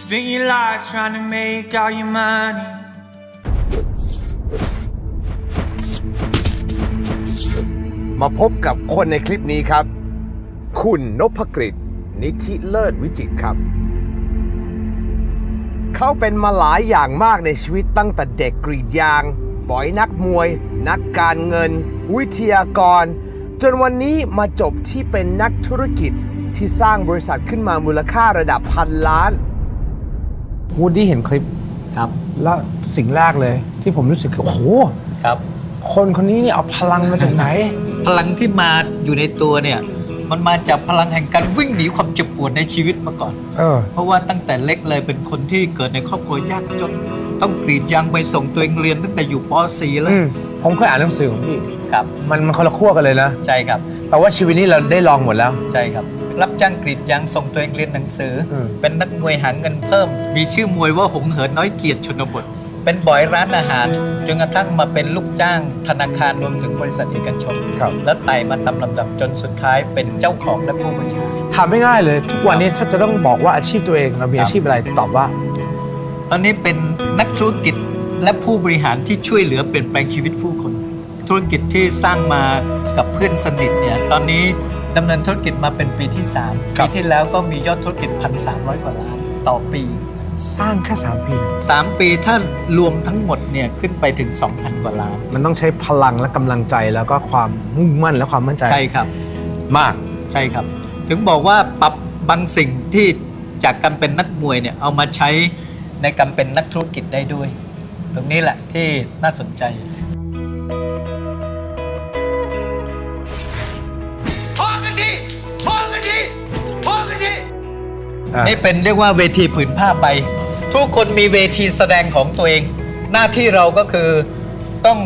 Spend your life trying to make all your money. มาพบกับคนในคลิปนี้ครับคุณนพกฤษ นิธิเลิศวิจิตรครับเขาเป็นมาหลายอย่างมากในชีวิตตั้งแต่เด็กกรีดยางบอยนักมวย นักการเงิน วิทยากรจนวันนี้มาจบที่เป็นนักธุรกิจที่สร้างบริษัทขึ้นมามูลค่าระดับพันล้านวูดดี้เห็นคลิป ครับ แล้วสิ่งแรกเลยที่ผมรู้สึกคือโอ้โห ครับ คนคนนี้เนี่ยเอาพลังมาจากไหน พลังที่มาอยู่ในตัวเนี่ยมันมาจากพลังแห่งการวิ่งหนีความเจ็บปวดในชีวิตมาก่อน เพราะว่าตั้งแต่เล็กเลยเป็นคนที่เกิดในครอบครัวยากจนต้องกรีดยางไปส่งตัวเองเรียนตั้งแต่อยู่ป .4 แล้ว ผมเคยอ่านหนังสือของพี่ ครับ มันคนละขั้วกันเลยนะ ใช่ครับ แปลว่าชีวิตนี้เราได้ลองหมดแล้ว ใช่ครับรับจ้างกรีดยางส่งตัวเองเรียนหนังสือ เป็นนักมวยหาเงินเพิ่ม มีชื่อมวยว่าหงเหินน้อยเกียรติชนบทเป็นบอยร้านอาหารจนกระทั่งมาเป็นลูกจ้างธนาคารรวมถึงบริษัทเอกชน ครับ แล้วไต่มาตามลำดับจนสุดท้ายเป็นเจ้าของและผู้บริหาร ถามไม่ง่ายเลย ทุกวันนี้ถ้าจะต้องบอกว่าอาชีพตัวเองเรามีอาชีพอะไรตอบว่า ตอนนี้เป็นนักธุรกิจและผู้บริหารที่ช่วยเหลือเปลี่ยนแปลงชีวิตผู้คน ธุรกิจที่สร้างมากับเพื่อนสนิทเนี่ยตอนนี้ดำเนินธุรกิจมาเป็นปีที่ 3 ครั ปี บ ที่แล้วก็มียอดธุรกิจ 1,300 กว่าล้านต่อปี สร้างแค่3 ปี 3 ปีถ้ารวมทั้งหมดเนี่ยขึ้นไปถึง 2,000 กว่าล้าน มันต้องใช้พลังและกำลังใจแล้วก็ความมุ่งมั่นและความมั่นใจ ใช่ครับ มาก ใช่ครับ ถึงบอกว่าปรับบางสิ่งที่จากการเป็นนักมวยเนี่ยเอามาใช้ในการเป็นนักธุรกิจได้ด้วย ตรงนี้แหละที่น่าสนใจ พอกันทีพอกันทีพอกันที นี่เป็นเรียกว่าเวทีผืนผ้าใบทุกคนมีเวทีแสดงของตัวเอง หน้าที่เราก็คือต้อง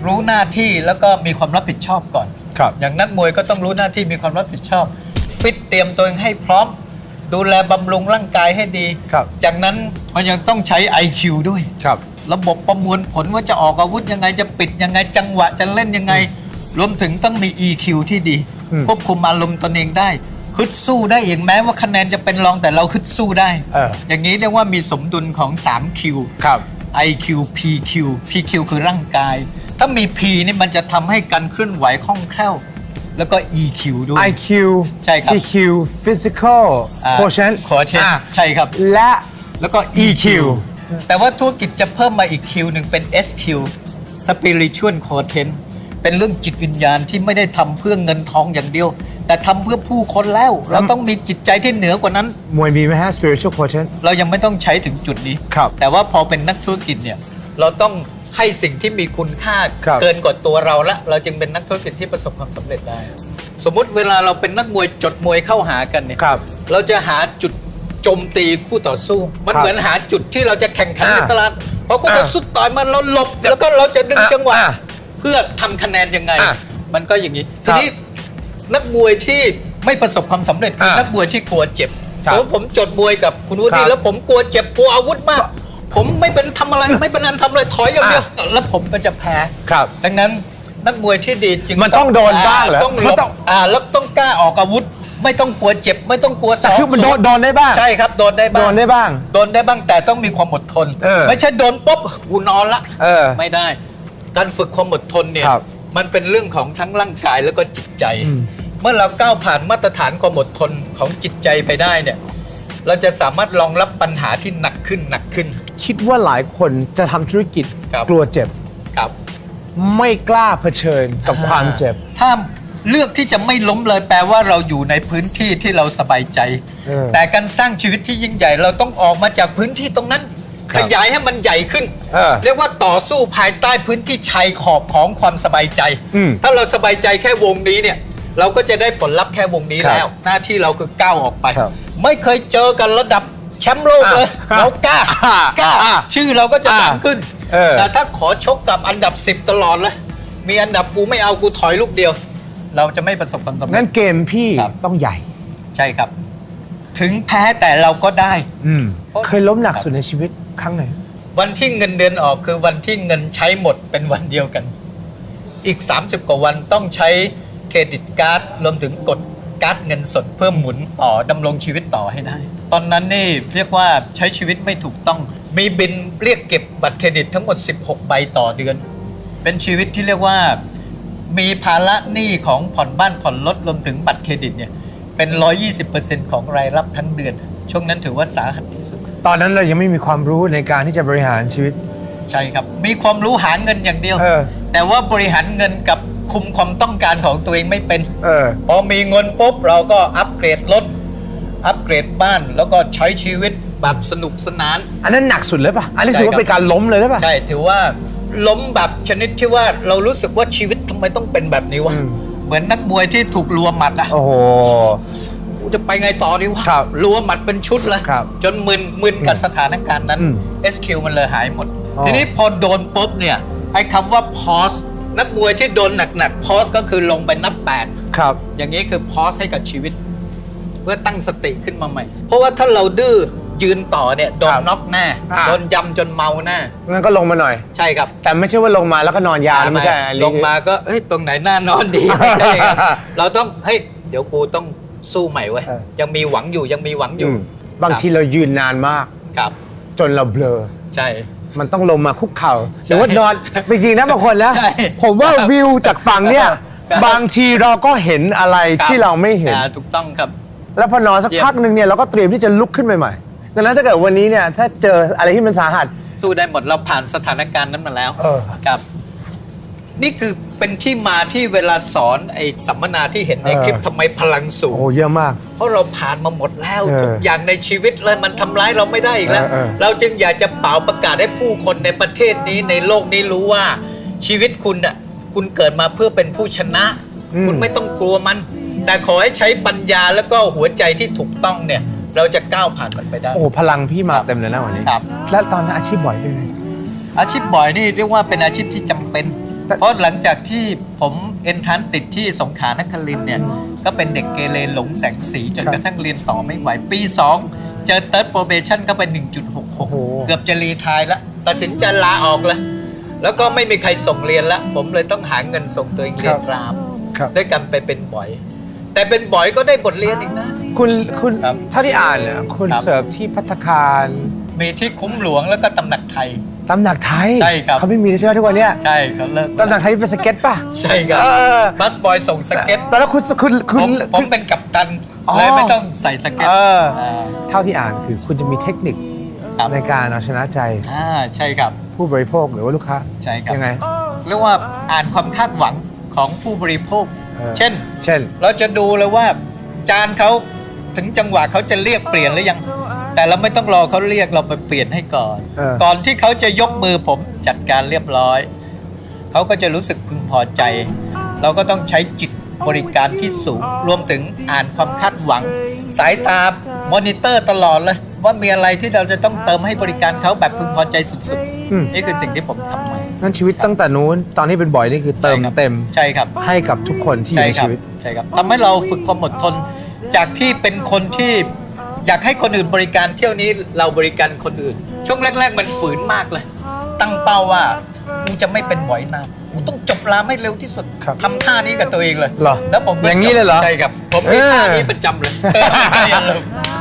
รู้หน้าที่แล้วก็มีความรับผิดชอบก่อน ครับ อย่างนักมวยก็ต้องรู้หน้าที่มีความรับผิดชอบ ฟิตเตรียมตัวเองให้พร้อม ดูแลบำรุงร่างกายให้ดี ครับ จากนั้นมันยังต้องใช้ IQ ด้วย ครับ ระบบประมวลผลว่าจะออกอาวุธยังไงจะปิดยังไงจังหวะจะเล่นยังไง รวมถึงต้องมี EQ ที่ดี ควบคุมอารมณ์ตนเองได้ฮึดสู้ได้เองแม้ว่าคะแนนจะเป็นรองแต่เราฮึดสู้ได้ อย่างนี้เรียกว่ามีสมดุลของ 3Q ครับ IQ PQ PQ คือร่างกาย ถ้ามี P นี่มันจะทำให้การเคลื่อนไหวคล่องแคล่ว แล้วก็ EQ ด้วย IQ ใช่ครับ EQ Physical Quotient ขอเช่นใช่ครับ และ แล้วก็ EQ แต่ว่าธุรกิจจะเพิ่มมาอีก Q หนึ่งเป็น SQ Spiritual Quotient เป็นเรื่องจิตวิญญาณที่ไม่ได้ทำเพื่อเงินทองอย่างเดียว แต่ทำเพื่อผู้คนแล้ว เราต้องมีจิตใจที่เหนือกว่านั้น มวยมีไหมฮะ Spiritual Quotient เรายังไม่ต้องใช้ถึงจุดนี้ ครับ แต่ว่าพอเป็นนักธุรกิจเนี่ยเราต้องให้สิ่งที่มีคุณค่า ครับ เกินกว่าตัวเราละเราจึงเป็นนักธุรกิจที่ประสบความสำเร็จได้ สมมุติเวลาเราเป็นนักมวยจดมวยเข้าหากันเนี่ย ครับ เราจะหาจุดโจมตีคู่ต่อสู้ มัน ครับ เหมือนหาจุดที่เราจะแข่งขันใน อ่า ตลาดพอคู่ต่อสู้ต่อยมันเราหลบ แล้วก็เราจะดึงจังหวะ อ่า เพื่อทำคะแนนยังไง อ่า มันก็อย่างนี้ ครั ที บ นี้นักมวยที่ไม่ประสบความสำเร็จคือนักมวยที่กลัวเจ็บ ครับ ผมจดมวยกับคุณวุ ครั ฒิ บ แล้วผมกลัวเจ็บกลัวอาวุธมาก ผมไม่เป็นทำอะไรไม่เป็นอันทำอะไรถอยอย่างเดียวแล้วผมก็จะแพ้ ครับ ดังนั้นนักมวยที่ดีจึง มันต้องโดนบ้างเหรอ ต้อง มันต้อง แล้วต้องกล้าออกอาวุธ ไม่ต้องกลัวเจ็บ ไม่ต้องกลัว แต่คือมันโดนได้บ้าง ใช่ครับโดนได้บ้าง โดนได้บ้าง โดนได้บ้างแต่ต้องมีความอดทน ไม่ใช่โดนปุ๊บกูนอนละ ไม่ได้ การฝึกความอดทนเนี่ย ครับ มันเป็นเรื่องของทั้งร่างกายแล้วก็จิตใจ เมื่อเราก้าวผ่านมาตรฐานความอดทนของจิตใจไปได้เนี่ยเราจะสามารถรองรับปัญหาที่หนักขึ้นหนักขึ้น คิดว่าหลายคนจะทำธุรกิจ ครับ กลัวเจ็บ ครับ ไม่กล้าเผชิญกับความเจ็บ ถ้าเลือกที่จะไม่ล้มเลยแปลว่าเราอยู่ในพื้นที่ที่เราสบายใจ แต่การสร้างชีวิตที่ยิ่งใหญ่เราต้องออกมาจากพื้นที่ตรงนั้น ครั ข บ ยายให้มันใหญ่ขึ้น เรียกว่าต่อสู้ภายใต้พื้นที่ชายขอบของความสบายใจ ถ้าเราสบายใจแค่วงนี้เนี่ยเราก็จะได้ผลลัพธ์แค่วงนี้ ครับ แล้ว หน้าที่เราคือก้าวออกไป ครับ ไม่เคยเจอกันระดับแชมป์โลกเลย อ่ะ เรากล้า อ่ะ กล้า อ่ะ ชื่อเราก็จะดัง อ่ะ ขึ้น แต่ถ้าขอชกกับอันดับ 10 ตลอดเลยมีอันดับกูไม่เอากูถอยลูกเดียว เราจะไม่ประสบความสำเร็ งั้ จ นเกมพี่ ครับ ต้องใหญ่ ใช่ครับ ถึงแพ้แต่เราก็ได้ เคยล้มหนักสุดในชีวิตครั้งไหน วันที่เงินเดือนออกคือวันที่เงินใช้หมดเป็นวันเดียวกัน อีก 30 กว่าวันต้องใช้เครดิตการ์ดรวมถึงกด การ์ดเงินสดเพื่อหมุนต่อดำรงชีวิตต่อให้ได้ ตอนนั้นนี่เรียกว่าใช้ชีวิตไม่ถูกต้องมีบินเรียกเก็บบัตรเครดิตทั้งหมด16ใบต่อเดือนเป็นชีวิตที่เรียกว่ามีภาระหนี้ของผ่อนบ้านผ่อนรถรวมถึงบัตรเครดิตเนี่ยเป็น 120% ของรายรับทั้งเดือนช่วงนั้นถือว่าสาหัสที่สุด ตอนนั้นเรายังไม่มีความรู้ในการที่จะบริหารชีวิต ใช่ครับมีความรู้หาเงินอย่างเดียว เออ แต่ว่าบริหารเงินกับคุมความต้องการของตัวเองไม่เป็น อ พอมีเงินปุ๊บเราก็อัปเกรดรถอัปเกรดบ้านแล้วก็ใช้ชีวิตแบบสนุกสนาน อันนั้นหนักสุดเลยป่ะ อันนี้ ใช่ ถือว่า ครับ เป็นการล้มเลยหรือเปล่ะ ใช่ถือว่าล้มแบบชนิดที่ว่าเรารู้สึกว่าชีวิตทำไมต้องเป็นแบบนี้วะ เหมือนนักมวยที่ถูกรัวหมัดอะ โอ้โห กูจะไปไงต่อดีวะ ครับ รัวหมัดเป็นชุดเลย ครับ จนมึนกับสถานการณ์นั้น SQ มันเลยหายหมด อ๋อ ทีนี้พอโดนปุ๊บเนี่ยไอ้คำว่า pause นักมวยที่โดนหนักๆ pause ก็คือลงไปนับ 8 ครับ อย่างนี้คือ pause ให้กับชีวิต เพื่อตั้งสติขึ้นมาใหม่ เพราะว่าถ้าเราดื้อยืนต่อเนี่ยโดน ครับ น็อกแน่ อ่า โดนยำจนเมาแน่ งั้นก็ลงมาหน่อย ใช่ครับ แต่ไม่ใช่ว่าลงมาแล้วก็นอนยาวนะไม่ใช่อันนี้ ลงมาก็เฮ้ยตรงไหนน่านอนดี ไม่ใช่ครับเราต้องเฮ้ยเดี๋ยวกูต้องสู้ใหม่เว้ย เออ ยังมีหวังอยู่ยังมีหวังอยู่ บางทีเรายืนนานมาก ครับ จนเราเบลอ ใช่ มันต้องลงมาคุกเข่า ใช่ หรือว่านอนจริงๆนะบางคนแล้ว ใช่ ผมว่าวิวจากฝั่งเนี่ย ครับ บางทีเราก็เห็นอะไรที่เราไม่เห็น ถูกต้องครับ แล้วพอนอนสัก เยี่ยม พักหนึ่งเนี่ยเราก็เตรียมที่จะลุกขึ้นใหม่ๆดังนั้นถ้าเกิดวันนี้เนี่ยถ้าเจออะไรที่มันสาหัส สู้ได้หมดเราผ่านสถานการณ์นั้นมาแล้ว เออ ครับ นี่คือเป็นที่มาที่เวลาสอนไอ้สัมมนาที่เห็นในคลิปทำไมพลังสู โอ้ ง โหเยอะมาก เพราะเราผ่านมาหมดแล้ว เออ ทุกอย่างในชีวิตเลยมันทำร้ายเราไม่ได้อีกแล้ว เราจึงอยากจะเป่าประกาศให้ผู้คนในประเทศนี้ในโลกนี้รู้ว่าชีวิตคุณน่ะคุณเกิดมาเพื่อเป็นผู้ชนะ คุณไม่ต้องกลัวมัน แต่ขอให้ใช้ปัญญาแล้วก็หัวใจที่ถูกต้องเนี่ย เราจะก้าวผ่านมันไปได้ โอ้โหพลังพี่มาเต็มเลยนะวันนี้ ครับ แล้วตอนนั้นอาชีพบ่อยเป็นไง อาชีพบ่อยนี่เรียกว่าเป็นอาชีพที่จำเป็น แต่ เพราะหลังจากที่ผมเอนทรานซ์ติดที่สงขลานครินทร์เนี่ยก็เป็นเด็กเกเรหลงแสงสีจนกระทั่งเรียนต่อไม่ไหวปี 2 เจอ Third Probation ก็เป็น 1.66 เกือบจะรีไทร์แล้วตัดสินใจลาออกเลย แล้วก็ไม่มีใครส่งเรียนละผมเลยต้องหาเงินส่งตัวเองเรียนราม ครับ ด้วยกันไปเป็นบ่อย แต่เป็นบ่อยก็ได้บทเรียนอีกนะ คุณ ครับ ถ้าที่อ่านเนี่ยคุณ ครับ เสิร์ฟที่ภัตตาคาร มีที่คุ้มหลวงแล้วก็ตำหนักไทย ตำหนักไทย ใช่ครับ เขาไม่มีแล้วใช่ไหมทุกวันเนี้ย ใช่เขาเลิก ตำหนักไทยเป็นสเก็ตป่ะ ใช่ครับ เออ บัสบอยส่งสเก็ต แต่แล้วคุณ ผมเป็นกัปตัน อ๋อ เลยไม่ต้องใส่สเก็ต เออ เท่าที่อ่านคือคุณจะมีเทคนิค ครับ ในการเอาชนะใจ ใช่ครับ ผู้บริโภคหรือว่าลูกค้า ใช่ครับ ยังไง เรียกว่าอ่านความคาดหวังของผู้บริโภค เออ เช่น เช่น เราจะดูเลยว่าจานเขาถึงจังหวะเขาจะเรียกเปลี่ยนหรือยัง แต่เราไม่ต้องรอเขาเรียกเราไปเปลี่ยนให้ก่อน เออ ก่อนที่เขาจะยกมือผมจัดการเรียบร้อย เขาก็จะรู้สึกพึงพอใจ เราก็ต้องใช้จิตบริการที่สูง รวมถึงอ่านความคาดหวัง สายตามอนิเตอร์ตลอดเลย ว่ามีอะไรที่เราจะต้องเติมให้บริการเขาแบบพึงพอใจสุดๆ นี่คือสิ่งที่ผมทำมา นั่นชีวิตตั้งแต่นู้นตอนที่เป็นบ่อยนี่คือเติม ใช่ครับ เต็ม ใช่ครับ ให้กับทุกคนที่อยู่ในชีวิต ใช่ครับทำให้เราฝึกความอดทน จากที่เป็นคนที่อยากให้คนอื่นบริการเที่ยวนี้เราบริการคนอื่น ช่วงแรก ๆ มันฝืนมากเลย ตั้งเป้าว่ากูจะไม่เป็นหมอยนามกูต้องจบรามให้เร็วที่สุด ครับ ทำท่านี้กับตัวเองเลย เหรอ แล้วผมก็ อย่างนี้เลยเหรอ ใช่ครับผมมีท่านี้ประจำเลย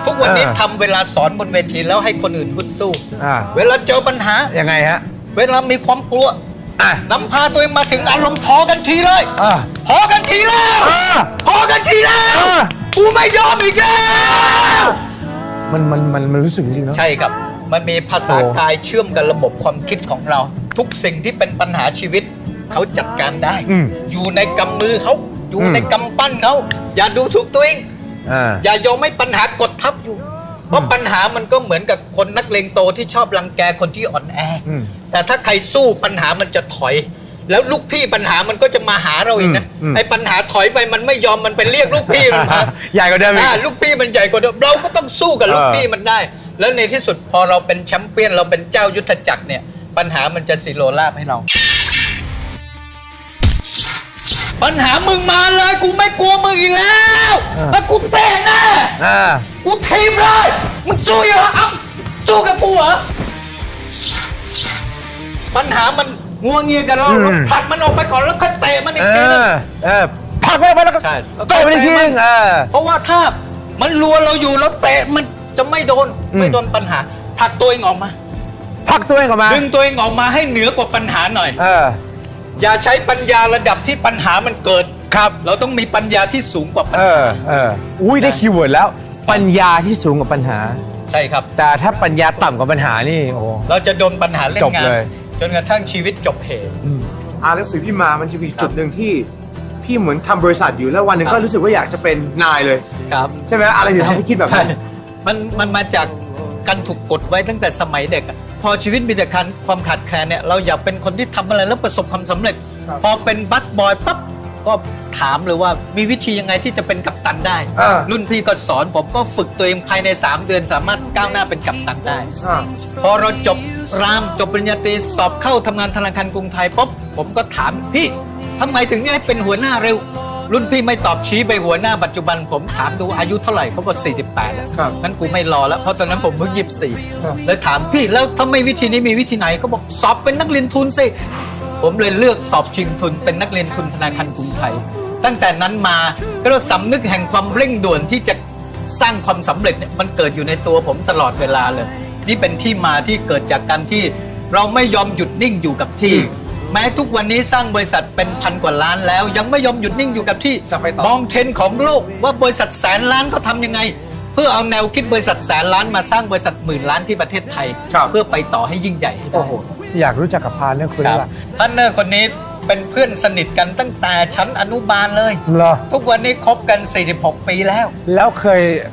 ทุกวันนี้ทำเวลาสอนบนเวทีแล้วให้คนอื่นฮึดสู้ อ่า เวลาเจอปัญหา ยังไงฮะ เวลามีความกลัว อ่ะ นำพาตัวเองมาถึงอารมณ์พอกันทีเลย อ่า พอกันทีแล้ว พอกันทีแล้ว กูไม่ยอมอีกแล้ว มันรู้สึกจริงๆเนาะ ใช่ครับ มันมีภาษากายเชื่อมกับระบบความคิดของเรา ทุกสิ่งที่เป็นปัญหาชีวิต เขาจัดการได้ อยู่ในกำมือเขา อยู่ในกำปั้นเขา อย่าดูถูกตัวเอง อ่า อย่ายอมให้ปัญหากดทับอยู่ เพราะปัญหามันก็เหมือนกับคนนักเลงโตที่ชอบรังแกคนที่อ่อนแออ ม แต่ถ้าใครสู้ปัญหามันจะถอย แล้วลูกพี่ปัญหามันก็จะมาหาเราอีกนะ ไอ้ปัญหาถอยไปมันไม่ยอมมันไปเรียกลูกพี่มันมา ใหญ่กว่าเดิมอีก ลูกพี่มันใหญ่กว่าเดิมเราก็ต้องสู้กับลูกพี่มันได้ แล้วในที่สุดพอเราเป็นแชมป์เปี้ยนเราเป็นเจ้ายุทธจักรเนี่ยปัญหามันจะสิโรราบให้เรา ปัญหามึงมาเลยกูไม่กลัวมึงอีกแล้วแล้วกูเตะแน่ อ่า กูทีมเลยมึงสู้เหรอเอาสู้กับกูเหรอปัญหามันงัวเงียกับเราเราผลักมันออกไปก่อนแล้วค่อยเตะมันอีกทีนึง ผลักไปแล้วก็ ใช่ ต่อยไปอีกทีนึงเพราะว่าถ้ามันรัวเราอยู่แล้วเตะมันจะไม่โดนปัญหาผลักตัวเองออกมา ผลักตัวเองออกมา ดึงตัวเองออกมาให้เหนือกว่าปัญหาหน่อยอย่าใช้ปัญญาระดับที่ปัญหามันเกิด ครับ เราต้องมีปัญญาที่สูงกว่าปัญหา อุ้ยได้คีย์เวิร์ดแล้ว ปัญญาที่สูงกว่าปัญหา ใช่ครับ แต่ถ้าปัญญาต่ำกว่าปัญหานี่โอ้ เราจะโดนปัญหาเล่น จบ งาน เลย จนกระทั่งชีวิตจบเหตุ อ่านหนังสือพี่มามันจะมีจุดหนึ่งที่พี่เหมือนทำบริษัทอยู่แล้ววันหนึ่งก็รู้สึกว่าอยากจะเป็นนายเลย ครับ ใช่ไหมอะไรถึงทำให้คิดแบบนั้น มันมาจากการถูกกดไว้ตั้งแต่สมัยเด็กอะพอชีวิตมีแต่ความขาดแคลนเนี่ยเราอยากเป็นคนที่ทำอะไรแล้วประสบความสำเร็จ ครับ พอเป็นบัสบอยปั๊บก็ถามเลยว่ามีวิธียังไงที่จะเป็นกัปตันได้ รุ่นพี่ก็สอนผมก็ฝึกตัวเองภายใน 3 เดือนสามารถก้าวหน้าเป็นกัปตันได้ พอเราจบรามจบปริญญาตรีสอบเข้าทำงานธนาคารกรุงไทยปุ๊บผมก็ถามพี่ทำไมถึงให้เป็นหัวหน้าเร็ว รุ่นพี่ไม่ตอบชี้ไปหัวหน้าปัจจุบันผมถามดูอายุเท่าไหร่เขาบอก48แล้ว ครับ งั้นกูไม่รอแล้วเพราะตอนนั้นผมเพิ่ง ครับ 24เลยถามพี่แล้วถ้าไม่วิธีนี้มีวิธีไหนก็บอกสอบเป็นนักเรียนทุนสิผมเลยเลือกสอบชิงทุนเป็นนักเรียนทุนธนาคารกรุงไทย ตั้งแต่นั้นมาก็เราสำนึกแห่งความเร่งด่วนที่จะสร้างความสำเร็จเนี่ยมันเกิดอยู่ในตัวผมตลอดเวลาเลย นี่เป็นที่มาที่เกิดจากการที่เราไม่ยอมหยุดนิ่งอยู่กับที่ แม้ทุกวันนี้สร้างบริษัทเป็นพันกว่าล้านแล้ว ยังไม่ยอมหยุดนิ่งอยู่กับที่ จะไปต่อ มองเทรนด์ของโลกว่าบริษัทแสนล้านเขาทำยังไง เพื่อเอาแนวคิดบริษัทแสนล้านมาสร้างบริษัทหมื่นล้านที่ประเทศไทย ครับ เพื่อไปต่อให้ยิ่งใหญ่ให้ได้ โอ้โหอยากรู้จักกับพานเนี่ยคุย ค ได้ รับ ละ ท่านเนอร์คนนี้เป็นเพื่อนสนิทกันตั้งแต่ชั้นอนุบาลเลย เหรอ ทุกวันนี้คบกัน 46 ปีแล้ว แล้ว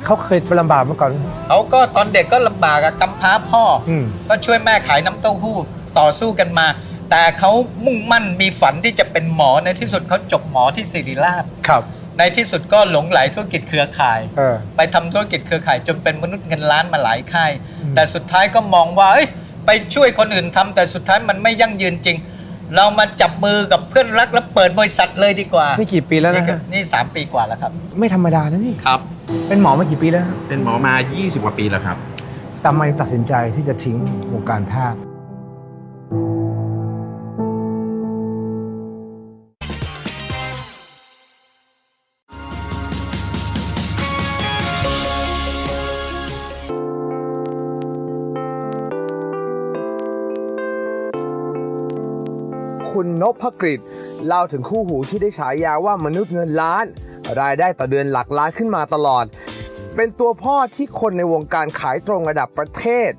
เขาเคยลำบากมาก่อน เขาก็ตอนเด็กก็ลำบากอะกำพร้าพ่ออ ม ก็ช่วยแม่ขายน้ำเต้าหู้ต่อสู้กันมา แต่เขามุ่งมั่นมีฝันที่จะเป็นหมอในที่สุดเขาจบหมอที่ศิริราช ครับ ในที่สุดก็หลงไหลธุรกิจเครือข่าย เออ ไปทำธุรกิจเครือข่ายจนเป็นมนุษย์เงินล้านมาหลายค่าย แต่สุดท้ายก็มองว่าเอ้ยไปช่วยคนอื่นทำแต่สุดท้ายมันไม่ยั่งยืนจริง เรามาจับมือกับเพื่อนรักแล้วเปิดบริษัทเลยดีกว่า นี่กี่ปีแล้วนะฮะ นี่3 ปีกว่าแล้วครับ ไม่ธรรมดานะนี่ ครับ เป็นหมอมากี่ปีแล้วฮะ เป็นหมอมา 20 กว่าปีแล้วครับ ทำไมตัดสินใจที่จะทิ้งวงการแพทย์ คุณนพกฤษเล่าถึงคู่หูที่ได้ฉายาว่ามนุษย์เงินล้าน รายได้ต่อเดือนหลักล้านขึ้นมาตลอด เป็นตัวพ่อที่คนในวงการขายตรงระดับประเทศ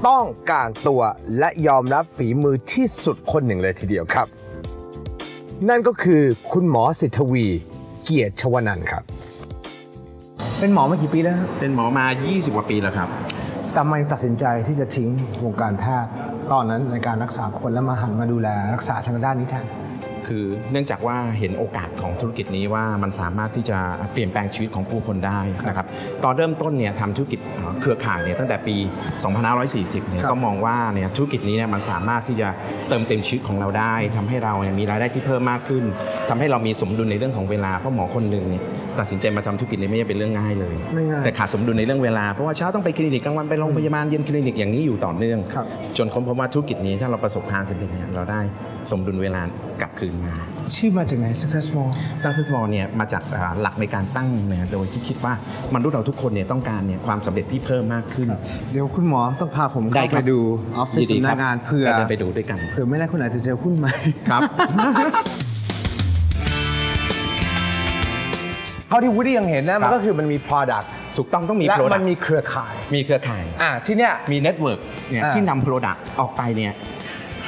ต้องการตัวและยอมรับฝีมือที่สุดคนหนึ่งเลยทีเดียวครับ นั่นก็คือคุณหมอสิทธวี เกียรติชวนันท์ครับ เป็นหมอมากี่ปีแล้วครับ เป็นหมอมา 20 กว่าปีแล้วครับ ทำไมตัดสินใจที่จะทิ้งวงการแพทย์ ตอนนั้นในการรักษาคนแล้วมาหันมาดูแลรักษาทางด้านนี้แทน คือเนื่องจากว่าเห็นโอกาสของธุรกิจนี้ว่ามันสามารถที่จะเปลี่ยนแปลงชีวิตของผู้คนได้นะครับ ตอนเริ่มต้นเนี่ยทำธุรกิจเครือข่ายเนี่ยตั้งแต่ปี 2540 เนี่ย ครับ ก็มองว่าเนี่ยธุรกิจนี้เนี่ยมันสามารถที่จะเติมเต็มชีวิตของเราได้ทำให้เราเนี่ยมีรายได้ที่เพิ่มมากขึ้นทำให้เรามีสมดุลในเรื่องของเวลาเพราะหมอคนหนึ่งเนี่ยตัดสินใจมาทำธุรกิจนี้ไม่ใช่เป็นเรื่องง่ายเลย ไม่ง่าย แต่ขาดสมดุลในเรื่องเวลาเพราะว่าเช้าต้องไปคลินิกกลางวันไปโรงพยาบาลเย็นคลินิกอย่างนี้อยู่ต่อเนื่อง ครับ จนค้นพบว่าธุรกิจนี้ถ้าเราประสบความสำเร็จเนี่ยเราได้สมดุลเวลากลับคืนมา ชื่อมาจากไหน Success Mall Success Mall เนี่ยมาจากหลักในการตั้งเนี่ยโดยที่คิดว่ามนุษย์เราทุกคนเนี่ยต้องการเนี่ยความสำเร็จที่เพิ่มมากขึ้น เดี๋ยวคุณหมอต้องพาผม ได้ เข้า ครั ไป บ ดูออฟฟิศ ยิดี สำนั ครั ก บ งานเผื่อ เดินไปดูด้วยกัน เผื่อไม่ได้คุณอาจจะเจอหุ้นใหม่ ครับ เท่าที่วูดดี้ยังเห็นนะ ครั มัน บ ก็คือมันมี product ถูกต้องต้องมี และ Product มันมีเครือข่าย มีเครือข่าย ที่เนี้ย มีเน็ตเวิร์กเนี่ย อ่า ที่นำ Product ออกไปเนี่ย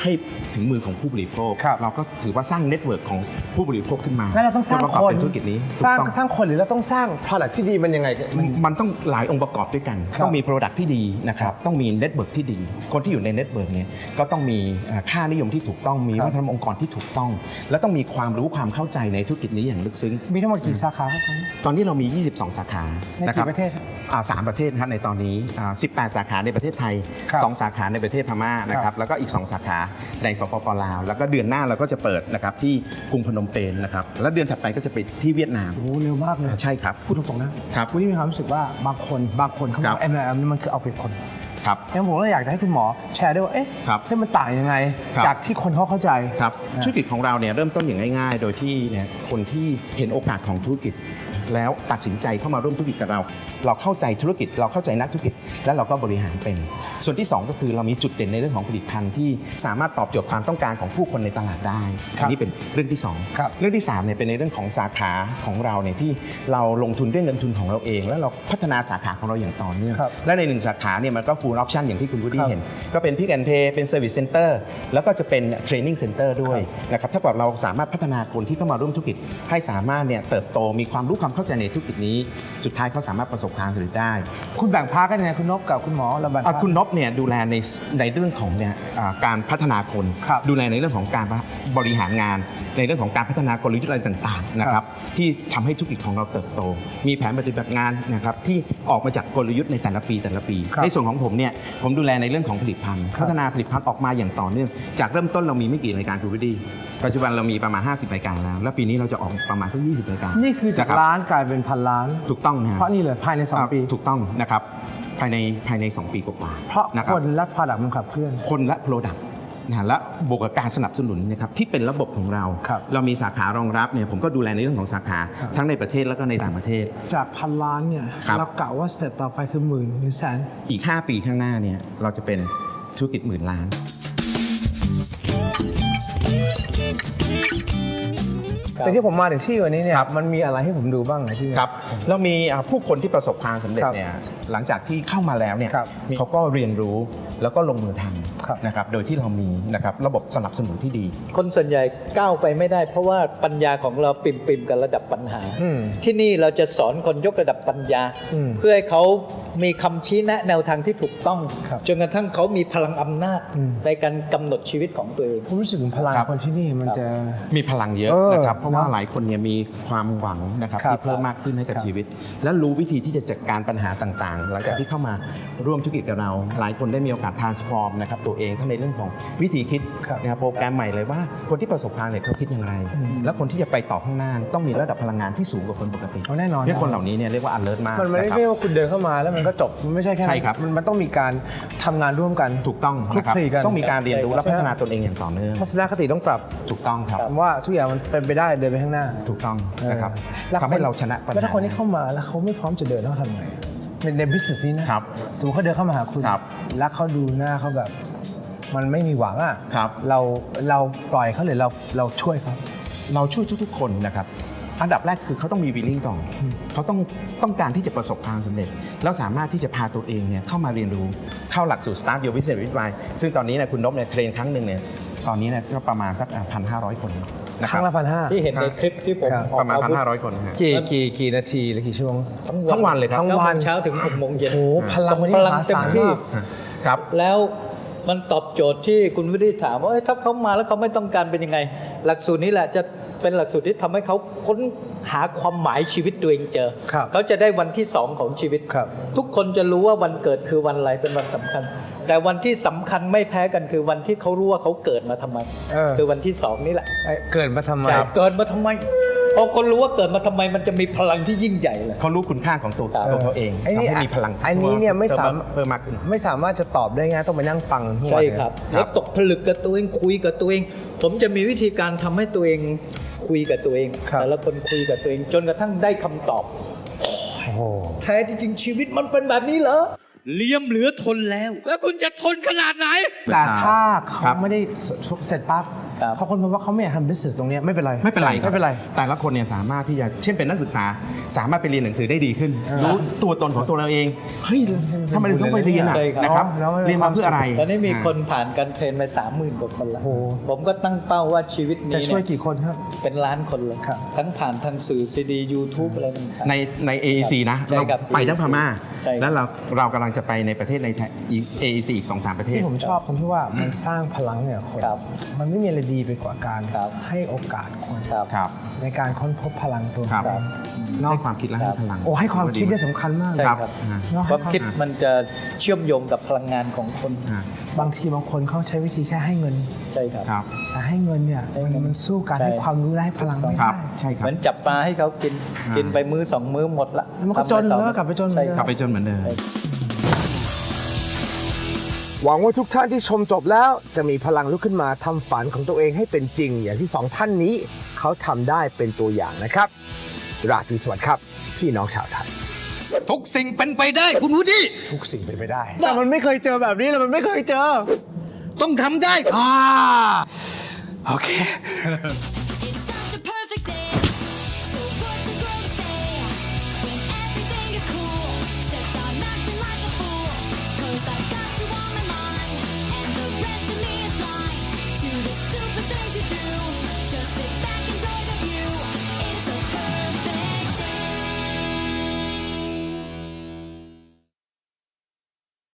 ให้ถึงมือของผู้บริโภค ครับ เราก็ถือว่าสร้างเน็ตเวิร์กของผู้บริโภคขึ้นมา งั้นเราต้องสร้าง พื่ประกอบ คน เป็นธุรกิจนี้ถู ส ก ร้าง ต้อง สร้างคนหรือเราต้องสร้าง product ที่ดีมันยังไง มันต้องหลายองค์ประกอบด้วยกัน ครับ ต้องมี Product ที่ดีนะครับ ต้องมีเน็ตเวิร์กที่ดี คนที่อยู่ในเน็ตเวิร์กเนี่ยก็ต้องมีค่านิยมที่ถูกต้อง มี ครับ วัฒนธรรมองค์กรที่ถูกต้อง และต้องมีความรู้ความเข้าใจในธุรกิจนี้อย่างลึกซึ้ง มีทั้งหมดกี่สาขาครับ ตอนนี้เรามี 22 สาขา ใน นะครั กี่ประเทศครับ 3 ประเทศนะครับในตอนนี้18 สาขาในประเทศไทย ครับ 2 สาขาในประเทศพม่านะครับ แล้วก็อีก 2 สาขาในสปปลาว แล้วก็เดือนหน้าเราก็จะเปิดนะครับที่กรุงพนมเปญนะครับ แล้วเดือนถัดไปก็จะไปที่เวียดนาม โอ้โหเร็วมากเลย ใช่ครับ พูดตรงๆนะครับ วูดดี้มีความรู้สึกว่าบางคนเขาบ ครั อบ ก MLM นี่มันคือเอาเปรียบคน ครับ งั้นผมก็อยากจะให้คุณหมอแชร์ด้วยว่าเอ๊ะ ครับ ให้มันต่างยังไง ครับ จากที่คนเขาเข้าใจ ครับธุรกิจของเราเนี่ยเริ่มต้นอย่างง่ายๆ โดยที่เนี่ยคนที่เห็นโอกาสของธุรกิจ แล้วตัดสินใจเข้ามาร่วมธุรกิจกับเรา เราเข้าใจธุรกิจเราเข้าใจนักธุรกิจ และเราก็บริหารเป็น ส่วนที่ 2 ก็คือเรามีจุดเด่นในเรื่องของผลิตภัณฑ์ที่สามารถตอบโจทย์ความต้องการของผู้คนในตลาดได้ ครั อั บ นนี้เป็นเรื่องที่2 ครับ เรื่องที่3เนี่ยเป็นในเรื่องของสาขาของเราเนี่ยที่เราลงทุนด้วยเงินทุนของเราเอง แล้วเราพัฒนาสาขาของเราอย่างต่อเนื่อง ครับ และใน1สาขาเนี่ยมันก็ full option อย่างที่คุณวูด ค ดี้ รับ เห็น ก็เป็น Pick and Pay เป็น Service Center แล้วก็จะเป็น Training Center ด้วยนะครับถ้าเกิดเราสามารถพัฒนาคนที่เข้ามาร่วมธุรกิจให้สามารถเนี่ยเติบโตมีความรู้ความเข้าใจในธุรกิจนี้ สุดท้ายเขาสามารถประสบความสำเร็จได้ คุณแบ่งพาร์ทกันยังไงคุณนพกับคุณหมอเราแบ่งพาร์ท คุณนพเนี่ยดูแลในเรื่องของเนี่ยการพัฒนาคน ครับ ดูแลในเรื่องของการบริหารงาน ในเรื่องของการพัฒนากลยุทธ์อะไรต่างๆนะค ครั รับบ ที่ทำให้ธุรกิจของเราเติบโต มีแผนปฏิบัติงานนะครับที่ออกมาจากกลยุทธ์ในแต่ละปี ครับ ในส่วนของผมเนี่ยผมดูแลในเรื่องของผลิตภัณฑ์ ครับ พัฒนาผลิตภัณฑ์ออกมาอย่างต่อเนื่อง จากเริ่มต้นเรามีไม่กี่รายการคุณวิดีปัจจุบันเรามีประมาณ 50 รายการแล้ว แล้วปีนี้เราจะออกประมาณสัก 20 รายการ นี่คือจาก ะรับ ล้านกลายเป็นพันล้าน ถูกต้องนะฮะ เพราะนี่เลยภายใน 2 ปี ถูกต้องนะครับภายใน 2 ปีกว่าๆ เพราะ นะค ครับ นและ product มันขับเคลื่อน คนและ Product นะฮะและบวกกับการสนับสนุนนะครับที่เป็นระบบของเรา ครับ เรามีสาขารองรับเนี่ยผมก็ดูแลในเรื่องของสาขา ครับ ทั้งในประเทศแล้วก็ในต่างประเทศ จากพันล้านเนี่ย ครับ เรากะว่าสเต็ปต่อไปคือหมื่นหรือแสน อีก 5 ปีข้างหน้าเนี่ยเราจะเป็นธุรกิจหมื่นล้าน แต่ที่ผมมาถึงที่วันนี้เนี่ยมันมีอะไรให้ผมดูบ้างนะที่เนี่ย ครับเรามีผู้คนที่ประสบความสำเร็จ ครับ เนี่ยหลังจากที่เข้ามาแล้วเนี่ย ครับ เขาก็เรียนรู้แล้วก็ลงมือท ครับ ำนะครับโดยที่เรามีนะครับระบบสนับสนุนที่ดี คนส่วนใหญ่ก้าวไปไม่ได้ เพราะว่าปัญญาของเราปิ่มๆกับระดับปัญหา อืม ที่นี่เราจะสอนคนยกระดับปัญญา อืม เพื่อให้เขามีคำชี้แนะแนวทางที่ถูกต้อง ครับ จนกระทั่งเขามีพลังอำนาจ อืม ในการกำหนดชีวิตของตัวเอง ผมรู้สึกถึงพลัง ครับ คนที่นี่มันจะ มีพลังเยอะ เออ นะครับเพราะว่า เนอะ หลายคนเนี่ยมีความหวังนะครับ ครับ ที่เพิ่มมากขึ้นให้กับ ครับ ชีวิต และรู้วิธีที่จะจัดการปัญหาต่างๆ หลังจากที่เข้ามาร่วมธุรกิจกับเรา หลายคนได้มีโอกาส transform นะครับตัวเองทั้งในเรื่องของวิธีคิด ครับ นะครับโปรแกรมใหม่เลยว่าคนที่ประสบความสำเร็จเขาคิดอย่างไร และคนที่จะไปต่อข้างหน้าต้องมีระดับพลังงานที่สูงกว่าคนปกติ เอาแน่นอน เนี่ยคนเหล่านี้เนี่ยเรียกว่า alert มาก มันไม่ได้ นะครับ เรียกว่าคุณเดินเข้ามาแล้วมันก็จบมันไม่ใช่แค่นั้น ใช่ครับ มันต้องมีการทำงานร่วมกัน ถูกต้องนะครับ คลุกคลีกัน ต้องมีการเรียนรู้และ ใช่ พัฒนาตนเองอย่างต่อเนื่อง ทัศนคติต้องปรับ ถูกต้องครับ ว่าทุกอย่างมันเป็นไปได้เดินไปข้างหน้า ถูกต้องนะครับ แล้ว ทำให้เราชนะปัญหา แล้วถ้าคนที่เข้ามาแล้วเขาไม่พร้อมจะเดินเขาทำไงใน business นี้นะครับ สมมติเขาเดินเข้ามาหาคุณ ครับ แล้วเขาดูหน้าเขาแบบ มันไม่มีหวังอ่ะ ครับ เราปล่อยเขาหรือเราช่วยเขา เราช่วยทุกๆคนนะครับ อันดับแรกคือเขาต้องมีวิลลิ่งก่อนเขาต้องการที่จะประสบความสำเร็จ แล้วสามารถที่จะพาตัวเองเนี่ยเข้ามาเรียนรู้เข้าหลักสูตร Start Your Business with Why ซึ่งตอนนี้เนี่ยคุณนพเนี่ยเทรนครั้งหนึ่งเนี่ยตอนนี้เนี่ยก็ประมาณสัก 1,500 คนนะ ค ครั รั้ บ งละ1,500 ที่เห็นในคลิปที่ผม ครับ ออก ประมาณ อาวุธ 1,500 คนฮะ กี่นาทีหรือกี่ชั่วโมง ทั้งวันเลยครับ ทั้งวัน 9 โมงเช้าถึง 6 โมงเย็น โอ้โหพลังวันนี้ พ ม ลัง หา เต็ม ศาล ที่ มาก ครับ แล้วมันตอบโจทย์ที่คุณวิริถามว่าถ้าเขามาแล้วเขาไม่ต้องการเป็นยังไง หลักสูตรนี้แหละจะเป็นหลักสูตรที่ทำให้เขาค้นหาความหมายชีวิตตัวเองเจอ ครับ เขาจะได้วันที่ 2 ของชีวิต ครับ ทุกคนจะรู้ว่าวันเกิดคือวันอะไรเป็นวันสำคัญ แต่วันที่สำคัญไม่แพ้กันคือวันที่เขารู้ว่าเขาเกิดมาทำไม คือวันที่ 2 นี่แหละ เกิดมาทำไม เกิดมาทำไมพอคนรู้ว่าเกิดมาทำไมมันจะมีพลังที่ยิ่งใหญ่เลย เขารู้คุณค่าของตัวเขาเอง ไอ้นี่ ทำให้มีพลัง อันนี้เนี่ยไม่สามารถ เพิ่มมากขึ้น ไม่สามารถจะตอบได้ง่ายต้องไปนั่งฟังทั้งวัน ใช่ เลย ครับ ครับ แล้วตกผลึกกับตัวเองคุยกับตัวเอง ผมจะมีวิธีการทำให้ตัวเองคุยกับตัวเอง ครับ แต่ละคนคุยกับตัวเอง จนกระทั่งได้คำตอบ โอ้โห แท้ที่จริงชีวิตมันเป็นแบบนี้เหรอ เลี่ยมเหลือทนแล้ว แล้วคุณจะทนขนาดไหน แต่ถ้า ครั เขา บ ไม่ได้เสร็จปั๊บ ครับ เขาคนพบว่าเขาไม่อยากทำ business ตรงเนี้ยไม่เป็นไร ไม่เป็นไรคบ ไม่เป็นไร แต่ละคนเนี่ยสามารถที่จะเช่นเป็นนักศึกษา สามารถไปเรียนหนังสือได้ดีขึ้น รู้ตัวตนของตัวเราเองเฮ้ยทำไมเราต้องไปเรียนอ่ะ ใช่ครับ นะครับ แล้วมัน เรียนมาเพื่ออะไร ตอนนี้มีคนผ่านการเทรนไป30,000 กว่าคนแล้ว โอ้โห ผมก็ตั้งเป้าว่าชีวิต จะ นี้ ช่วย เนี่ย กี่คนครับ เป็นล้านคนเลย ครับ ทั้งผ่านทางสื่อซีดียูทูบอะไรต่างๆ ใน AEC นะ ใช่ เรา ครับ ไปทั้งพม่า ใช่ครับ แล้วเรากำลังจะไปในประเทศใน AEC อีก 2-3 ประเทศ ที่ผมชอบตรงที่ว่ามันสร้างพลังเนี่ยคน ครับ มันไม่มีอะไรดีไปกว่าการ ครับ ให้โอกาสคน ครับ ครับ ในการค้นพบพลังตัว ครับ เอง ให้ความคิดและให้พลัง โอ้ให้ความคิดเนี่ยสำคัญมาก ใช่ ครับ ครับ เนอะ ความคิดมันจะเชื่อมโยงกับพลังงานของคน อ่า บางทีบางคนเขาใช้วิธีแค่ให้เงิน ใช่ครับ ครับ แต่ให้เงินเนี่ย ให้เงิน มันสู้การ ใช่ ให้ความรู้และให้พลังไม่ ค ได้ รับใช่ครั เห บ มือนจับปลาให้เขากิน อ่ากิ กินไปมื้อ 2 มื้อหมดละ แล้วมันก็จน ทำไต่อ แล้วก็กลับไปจนเหมือนเดิม ใช่ค กลั รั บบ ไปจนเหมือนเดิม หวังว่าทุกท่านที่ชมจบแล้วจะมีพลังลุกขึ้นมาทำฝันของตัวเองให้เป็นจริง อย่างที่2ท่านนี้เขาทำได้เป็นตัวอย่างนะครับ ราตรีสวัสดิ์ครับ พี่น้องชาวไทย ทุกสิ่งเป็นไปได้คุณวูดดี้ ทุกสิ่งเป็นไปได้ แต่มันไม่เคยเจอแบบนี้เลยมันไม่เคยเจอ ต้องทำได้ โอเค